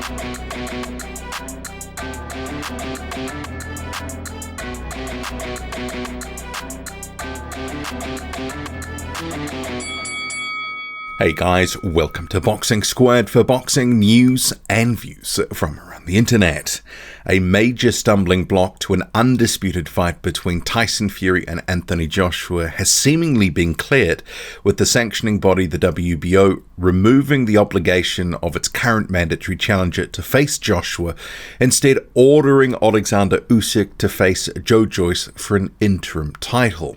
Hey guys, welcome to Boxing Squared for boxing news and views from around the internet. A major stumbling block to an undisputed fight between Tyson Fury and Anthony Joshua has seemingly been cleared, with the sanctioning body, the WBO, removing the obligation of its current mandatory challenger to face Joshua, instead ordering Oleksandr Usyk to face Joe Joyce for an interim title.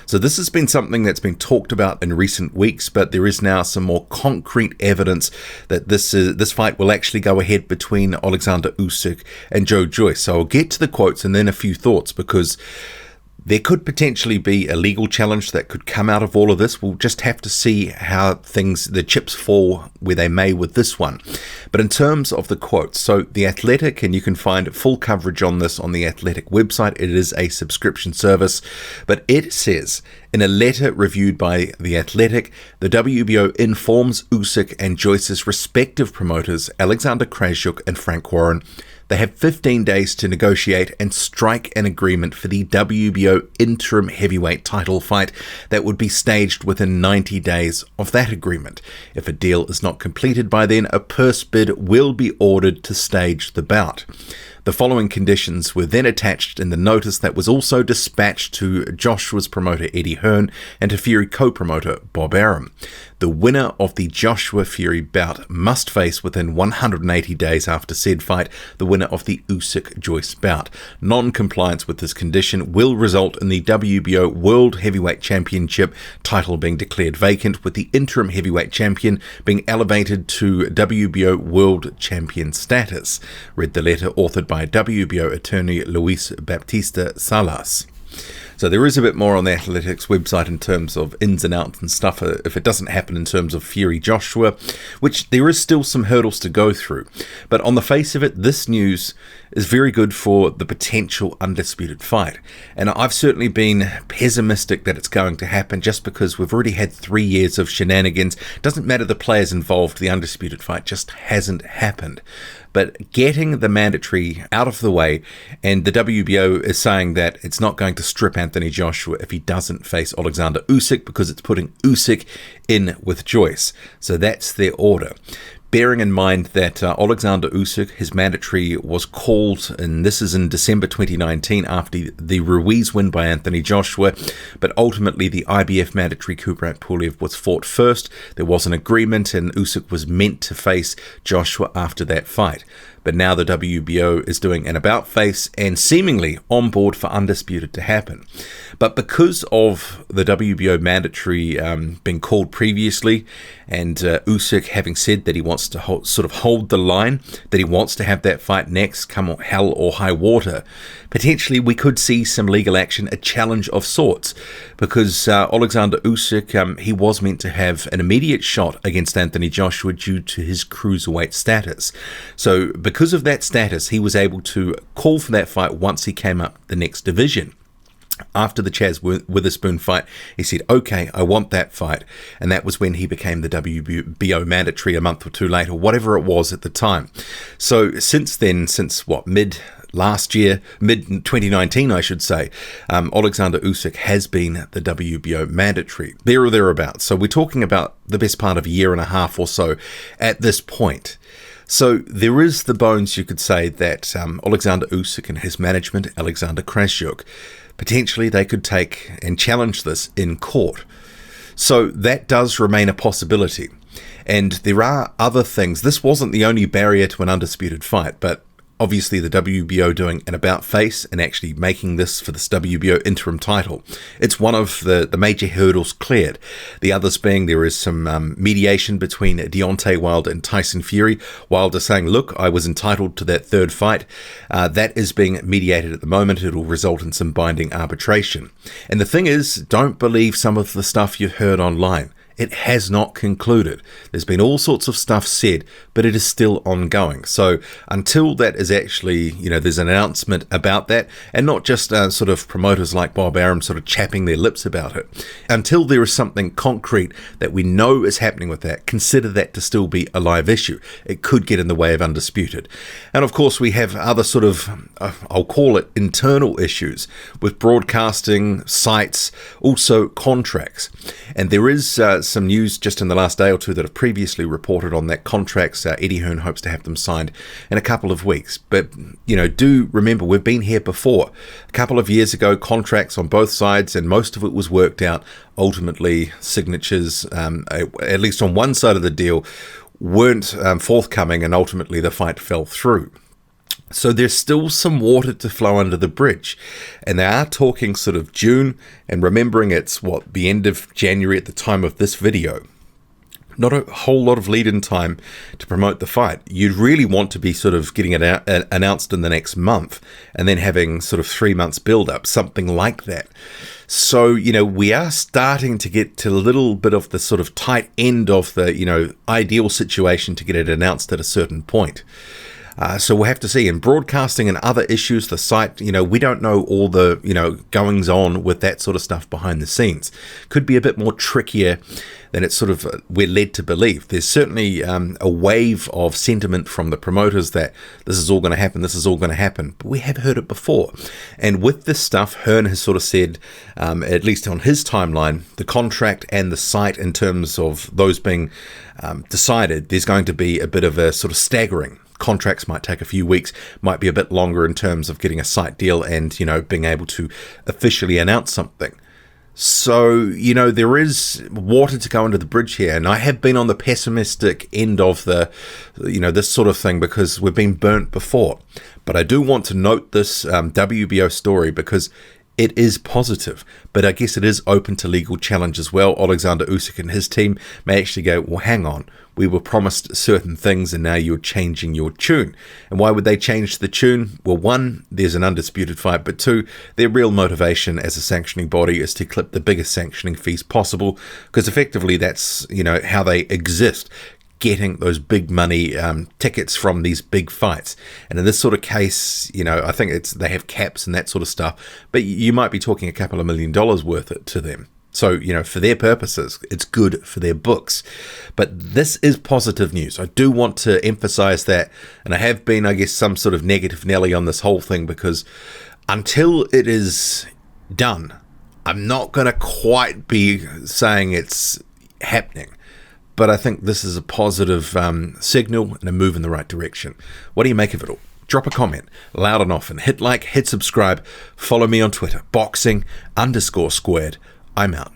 So this has been something that's been talked about in recent weeks, but there is now some more concrete evidence that this fight will actually go ahead between Oleksandr Usyk and Joe Joyce. So I'll get to the quotes and then a few thoughts, because there could potentially be a legal challenge that could come out of all of this. We'll just have to see how the chips fall where they may with this one. But in terms of the quotes, so The Athletic, and you can find full coverage on this on the Athletic website. It is a subscription service, but it says, in a letter reviewed by The Athletic, the WBO informs Usyk and Joyce's respective promoters, Oleksandr Usyk and Frank Warren, they have 15 days to negotiate and strike an agreement for the WBO interim heavyweight title fight that would be staged within 90 days of that agreement. If a deal is not completed by then, a purse bid will be ordered to stage the bout. The following conditions were then attached in the notice that was also dispatched to Joshua's promoter Eddie Hearn and to Fury co-promoter Bob Arum. The winner of the Joshua-Fury bout must face within 180 days after said fight the winner of the Usyk-Joyce bout. Non-compliance with this condition will result in the WBO World Heavyweight Championship title being declared vacant, with the interim heavyweight champion being elevated to WBO World Champion status, read the letter authored by WBO attorney Luis Baptista Salas. So there is a bit more on the Athletics website in terms of ins and outs and stuff if it doesn't happen in terms of Fury Joshua, which there is still some hurdles to go through. But on the face of it, this news is very good for the potential undisputed fight. And I've certainly been pessimistic that it's going to happen, just because we've already had 3 years of shenanigans. Doesn't matter the players involved, the undisputed fight just hasn't happened. But getting the mandatory out of the way, and the WBO is saying that it's not going to strip Anthony Joshua if he doesn't face Oleksandr Usyk, because it's putting Usyk in with Joyce. So that's their order. Bearing in mind that Oleksandr Usyk, his mandatory was called, and this is in December 2019 after the Ruiz win by Anthony Joshua, but ultimately the IBF mandatory Kubrat Pulev was fought first. There was an agreement and Usyk was meant to face Joshua after that fight. But now the WBO is doing an about-face and seemingly on board for undisputed to happen. But because of the WBO mandatory being called previously, and Usyk having said that he wants to hold the line, that he wants to have that fight next, come hell or high water, potentially we could see some legal action, a challenge of sorts, because Oleksandr Usyk, he was meant to have an immediate shot against Anthony Joshua due to his cruiserweight status. So because of that status, he was able to call for that fight once he came up the next division. After the Chaz Witherspoon fight, he said, okay, I want that fight. And that was when he became the WBO mandatory a month or two later, whatever it was at the time. So since then, mid 2019, I should say, Oleksandr Usyk has been the WBO mandatory, there or thereabouts. So we're talking about the best part of a year and a half or so at this point. So there is the bones, you could say, that Oleksandr Usyk and his management, Oleksandr Usyk, potentially they could take and challenge this in court. So that does remain a possibility. And there are other things. This wasn't the only barrier to an undisputed fight, but obviously the WBO doing an about-face and actually making this for this WBO interim title. It's one of the major hurdles cleared. The others being there is some mediation between Deontay Wilder and Tyson Fury. Wilder saying, look, I was entitled to that third fight. That is being mediated at the moment. It will result in some binding arbitration. And the thing is, don't believe some of the stuff you heard online. It has not concluded. There's been all sorts of stuff said, but it is still ongoing. So until that is actually, there's an announcement about that, and not just sort of promoters like Bob Arum sort of chapping their lips about it. Until there is something concrete that we know is happening with that, consider that to still be a live issue. It could get in the way of Undisputed. And of course, we have other sort of, I'll call it internal issues with broadcasting, sites, also contracts. And there is some news just in the last day or two that have previously reported on that contracts. Eddie Hearn hopes to have them signed in a couple of weeks. But, do remember, we've been here before. A couple of years ago, contracts on both sides, and most of it was worked out. Ultimately, signatures, at least on one side of the deal, weren't forthcoming, and ultimately the fight fell through. So there's still some water to flow under the bridge, and they are talking sort of June, and remembering it's the end of January at the time of this video. Not a whole lot of lead-in time to promote the fight. You'd really want to be sort of getting it announced in the next month, and then having sort of 3 months build-up, something like that. So, we are starting to get to a little bit of the sort of tight end of the, ideal situation to get it announced at a certain point. So we'll have to see. In broadcasting and other issues, the site, we don't know all the, goings on with that sort of stuff behind the scenes. Could be a bit more trickier than it's sort of we're led to believe. There's certainly a wave of sentiment from the promoters that this is all going to happen, this is all going to happen. But we have heard it before. And with this stuff, Hearn has sort of said, at least on his timeline, the contract and the site in terms of those being decided, there's going to be a bit of a sort of staggering. Contracts might take a few weeks, might be a bit longer in terms of getting a site deal and, being able to officially announce something. So, there is water to go under the bridge here. And I have been on the pessimistic end of the, this sort of thing because we've been burnt before. But I do want to note this WBO story because it is positive, but I guess it is open to legal challenge as well. Oleksandr Usyk and his team may actually go, well, hang on, we were promised certain things and now you're changing your tune. And why would they change the tune? Well, one, there's an undisputed fight, but two, their real motivation as a sanctioning body is to clip the biggest sanctioning fees possible, because effectively that's, how they exist. Getting those big money tickets from these big fights. And in this sort of case, I think they have caps and that sort of stuff, but you might be talking a couple of $1 million worth it to them. So, for their purposes, it's good for their books. But this is positive news. I do want to emphasize that. And I have been, I guess, some sort of negative Nelly on this whole thing, because until it is done, I'm not going to quite be saying it's happening. But I think this is a positive signal and a move in the right direction. What do you make of it all? Drop a comment, loud and often. Hit like, hit subscribe. Follow me on Twitter, boxing_squared. I'm out.